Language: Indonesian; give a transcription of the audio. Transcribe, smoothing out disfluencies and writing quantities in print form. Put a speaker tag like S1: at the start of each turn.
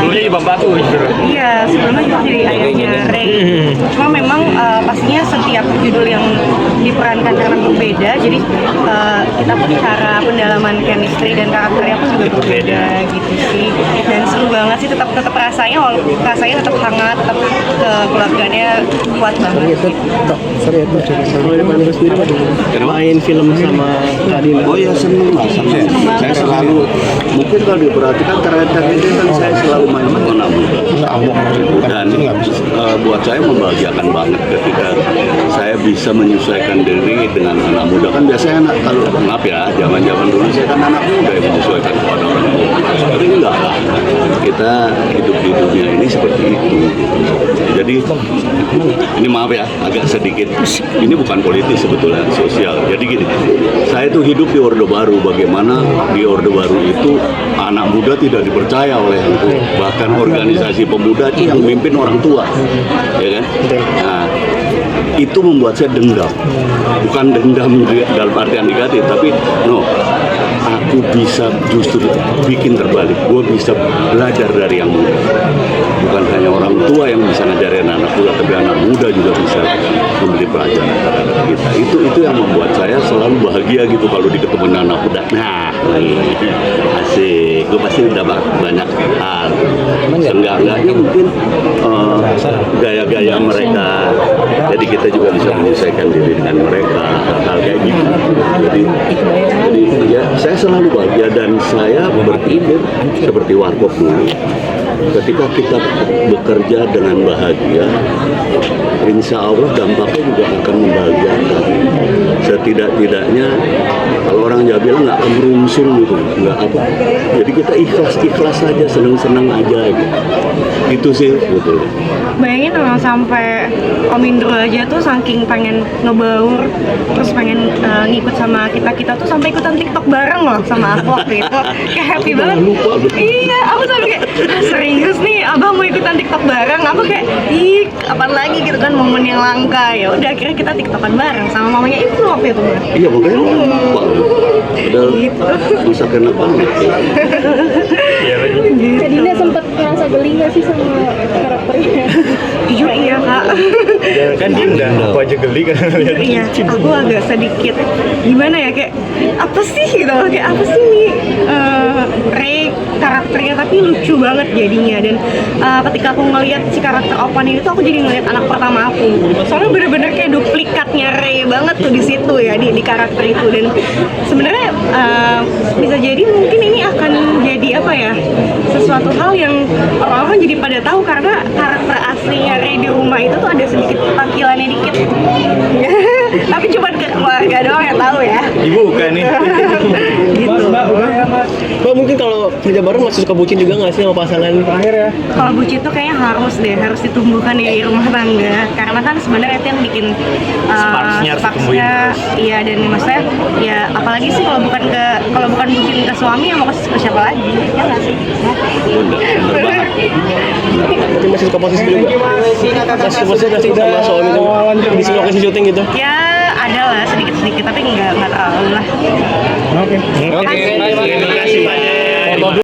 S1: Dulunya di Bang Batu gitu.
S2: Iya, sebelumnya juga jadi ayahnya Ray. Cuma memang pastinya setiap judul yang diperankan karena berbeda, jadi kita pun cara pendalaman chemistry dan karakternya pun juga berbeda gitu sih. Dan seru banget sih, tetap rasanya tetap hangat, tetap kekeluargaannya kuat banget.
S3: Itu sorry ya, kalau di Bandung sendiri main film sama Kadin.
S4: Oh ya, seneng lah sama. Saya selalu, mungkin kalau diperhatikan karakter ini kan saya selalu main sama anak muda. Dan buat saya membahagiakan banget ketika saya bisa menyesuaikan diri dengan anak muda. Kan biasanya kalau maaf ya, zaman dulu saya kan anak muda yang menyesuaikan kepada orang tua. Tapi enggak lah, kita hidup di dunia ini seperti itu. Jadi ini maaf ya, agak sedikit, ini bukan politis sebetulnya, sosial. Jadi gini, saya tuh hidup di Orde Baru. Bagaimana di Orde Baru itu anak muda tidak dipercaya oleh yang tua. Bahkan organisasi pemuda itu yang memimpin orang tua, ya kan? Nah, itu membuat saya dendam. Bukan dendam dalam artian negatif, tapi aku bisa justru bikin terbalik. Gue bisa belajar dari yang muda. Bukan hanya orang tua yang bisa ngajarin anak muda, tapi anak muda juga bisa memberi pelajaran kepada kita. Itu yang membuat saya selalu bahagia gitu kalau ketemu anak muda. Nah, asik. Gue pasti udah banyak hal. Seenggak-enggaknya mungkin gaya-gaya mereka. Jadi kita juga bisa menyesuaikan diri dengan mereka, hal kayak gitu. Jadi ya saya selalu bahagia dan saya berpikir seperti Warkop dulu. Ketika kita bekerja dengan bahagia, insya Allah dampaknya juga akan membahagiakan. Setidak-tidaknya kalau orang Jawa bilang nggak merungsung gitu, nggak apa. Jadi kita ikhlas saja, senang-senang aja gitu. Itu sih betul.
S2: Bayangin kalau sampai Om Indro aja tuh saking pengen ngebaur, terus pengen ngikut sama kita tuh sampai ikutan TikTok bareng loh sama aku waktu itu. Kayak happy banget. Iya, aku sampai kayak serius nih abang mau ikutan TikTok bareng. Aku kayak kapan lagi gitu kan, momen yang langka. Ya udah akhirnya kita TikTokan bareng sama mamanya itu waktu itu.
S4: Iya makanya lupa. Padahal bisa kena banget.
S5: Kak Dinda sempat merasa geli nggak sih sama karakternya?
S2: Jujur iya kak.
S1: Kan Dinda, aku aja geli kan.
S2: Iya, aku agak sedikit gimana ya, kayak apa sih gitu, kayak apa sih nih Ray karakternya, tapi lucu banget jadinya. Dan ketika aku ngelihat si karakter Opan ini tuh aku jadi ngelihat anak pertama aku. Soalnya bener-bener kayak duplikatnya Ray banget tuh di situ ya, di karakter itu. Dan sebenarnya bisa jadi mungkin ini akan jadi apa ya, sesuatu hal yang orang-orang jadi pada tahu karena karakter aslinya Ray di rumah itu tuh ada sedikit tampilannya dikit. Tapi cuma keluarga doang yang tahu ya.
S1: Ibu bukan nih.
S2: Gitu.
S3: Mbak mungkin kalau kerja bareng masih suka bucin juga nggak sih sama pasangan terakhir ya?
S2: Kalau bucin tuh kayaknya harus ditumbuhkan di rumah tangga, karena kan sebenarnya itu yang bikin
S1: Sparks-nya harus ditumbuhin terus.
S2: Iya, dan maksudnya ya apalagi sih kalau bukan bucin ke suami, yang mau ke siapa lagi, ya nggak sih?
S4: Bener banget.
S3: Tapi masih suka posisi juga? Masih suka posisi nggak sih sama suami tuh di lokasi syuting gitu?
S2: Ya ada lah sedikit tapi nggak terlalu lah.
S1: Oke. Terima kasih banyak.